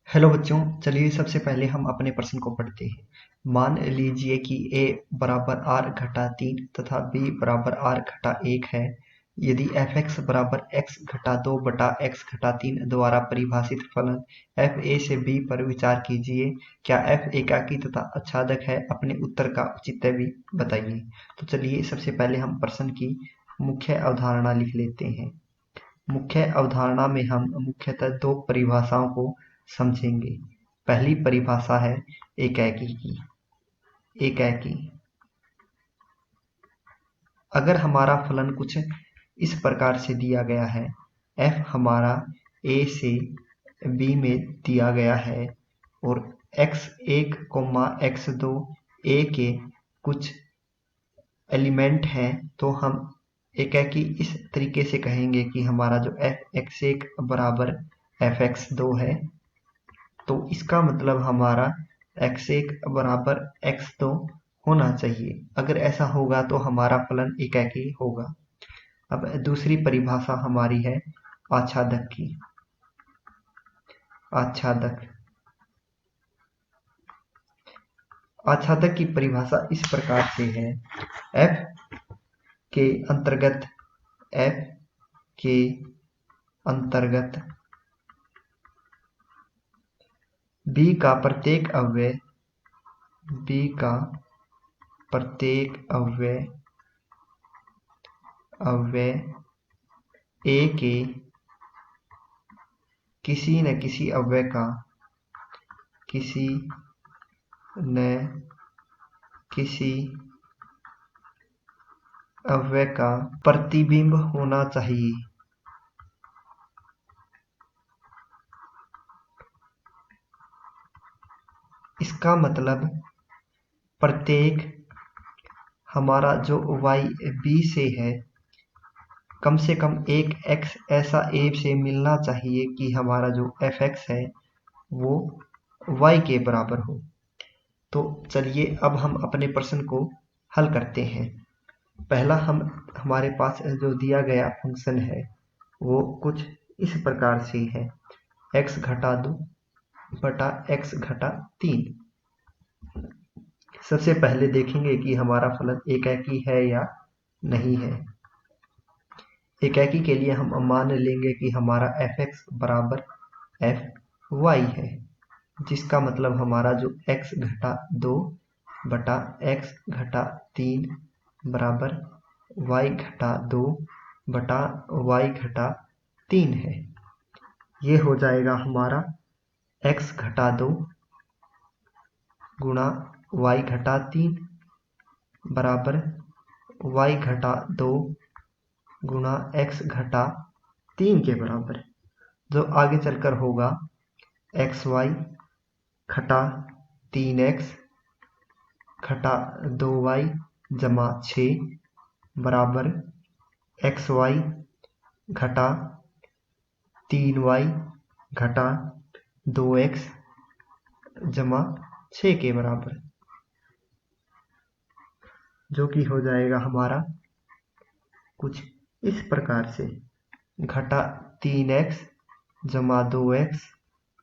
Hello बच्चों, चलिए सबसे पहले हम अपने प्रश्न को पढ़ते हैं। मान लीजिए कि a बराबर r घटा 3 तथा b बराबर r घटा 1 है। यदि fx बराबर x घटा 2 बटा x घटा 3 द्वारा परिभाषित फलन f a से b पर विचार कीजिए। क्या f एकाकी तथा आच्छादक है? अपने उत्तर का औचित्य भी बताइए। तो चलिए सबसे पहले हम प्रश्न की मुख्य अवधारणा लिख लेते हैं। मुख्य अवधारणा में हम मुख्यतः दो परिभाषाओं को समझेंगे। पहली परिभाषा है एकाकी की। एकाकी अगर हमारा फलन कुछ इस प्रकार से दिया गया है, f हमारा a से b में दिया गया है और x1, x2 a के कुछ एलिमेंट हैं, तो हम एकाकी इस तरीके से कहेंगे कि हमारा जो fx1 बराबर fx2 है, तो इसका मतलब हमारा x1 बराबर x2 होना चाहिए। अगर ऐसा होगा तो हमारा फलन एकाकी होगा। अब दूसरी परिभाषा हमारी है आच्छादक की। आच्छादक आच्छादक की परिभाषा इस प्रकार से है। f के अंतर्गत f के अंतर्गत b का प्रत्येक अवयव b का प्रत्येक अवयव a के किसी न किसी अवयव का किसी न किसी अवयव का प्रतिबिंब होना चाहिए। इसका मतलब प्रत्येक हमारा जो y b से है, कम से कम एक x ऐसा a से मिलना चाहिए कि हमारा जो fx है वो y के बराबर हो। तो चलिए अब हम अपने प्रश्न को हल करते हैं। पहला हमारे पास जो दिया गया फंक्शन है वो कुछ इस प्रकार से है, x घटा 2 बटा x घटा 3। सबसे पहले देखेंगे कि हमारा फलन एकाकी है या नहीं है। एकाकी के लिए हम मान लेंगे कि हमारा fx बराबर fy है, जिसका मतलब हमारा जो x घटा 2 बटा x घटा 3 बराबर y घटा 2 बटा y घटा 3 है। ये हो जाएगा हमारा x घटा 2 गुणा y घटा 3 बराबर y घटा 2 गुणा x घटा 3 के बराबर, जो आगे चलकर होगा xy घटा 3x घटा 2y जमा 6 बराबर xy घटा 3y घटा 2x जमा 6 के बराबर, जो कि हो जाएगा हमारा कुछ इस प्रकार से घटा 3x जमा 2x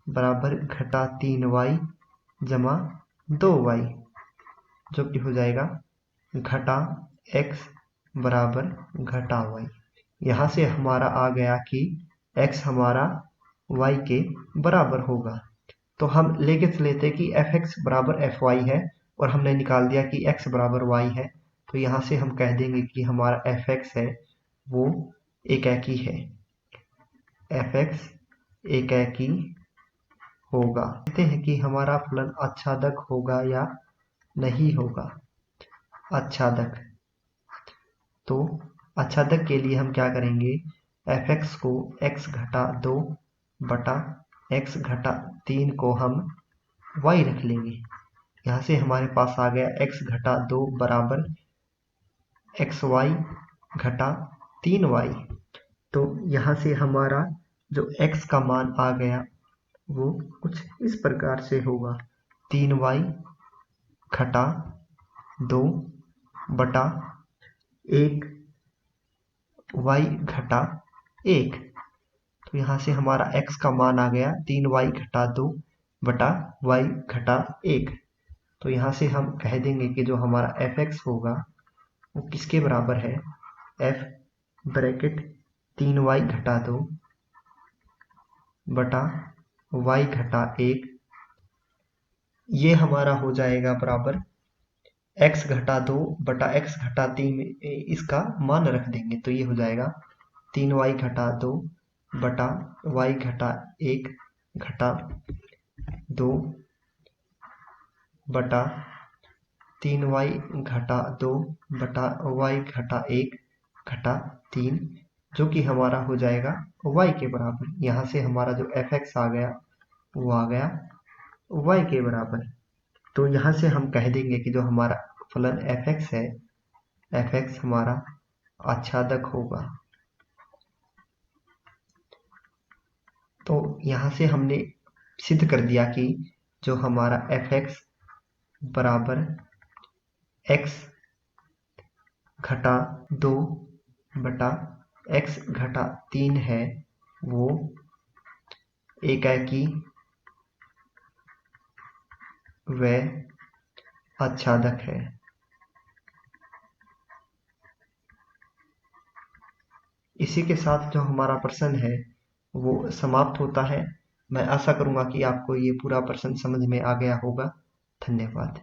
बराबर घटा 3y जमा 2y, जो कि हो जाएगा घटा x बराबर घटा y। यहाँ से हमारा आ गया कि x हमारा y के बराबर होगा। तो हम लेके चलेते कि fx बराबर fy है और हमने निकाल दिया कि x बराबर y है। तो यहाँ से हम कह देंगे कि हमारा fx है वो एकाकी है। fx एकाकी होगा। कहते हैं कि हमारा फलन आच्छादक होगा या नहीं होगा। आच्छादक, तो आच्छादक के लिए हम क्या करेंगे, fx को x घटा 2 बटा x घटा 3 को हम y रख लेंगे। यहाँ से हमारे पास आ गया x घटा 2 बराबर xy घटा 3y। तो यहाँ से हमारा जो x का मान आ गया वो कुछ इस प्रकार से होगा, 3y घटा 2 बटा 1 y घटा 1। तो यहाँ से हमारा x का मान आ गया 3y घटा 2 बटा y घटा 1। तो यहाँ से हम कह देंगे कि जो हमारा fx होगा वो किसके बराबर है, f ब्रैकेट 3y घटा 2 बटा y घटा 1, ये हमारा हो जाएगा बराबर x घटा 2 बटा x घटा 3, इसका मान रख देंगे तो ये हो जाएगा 3y घटा 2 बटा y घटा 1 घटा 2 बटा 3y घटा 2 बटा y घटा 1 घटा 3, जो कि हमारा हो जाएगा y के बराबर। यहाँ से हमारा जो fx आ गया वो आ गया y के बराबर। तो यहाँ से हम कह देंगे कि जो हमारा फलन fx है, fx हमारा आच्छादक होगा। तो यहाँ से हमने सिद्ध कर दिया कि जो हमारा fx बराबर x घटा 2 बटा x घटा 3 है, वो एकाकी व आच्छादक है। इसी के साथ जो हमारा प्रश्न है वो समाप्त होता है। मैं आशा करूंगा कि आपको ये पूरा प्रश्न समझ में आ गया होगा। धन्यवाद।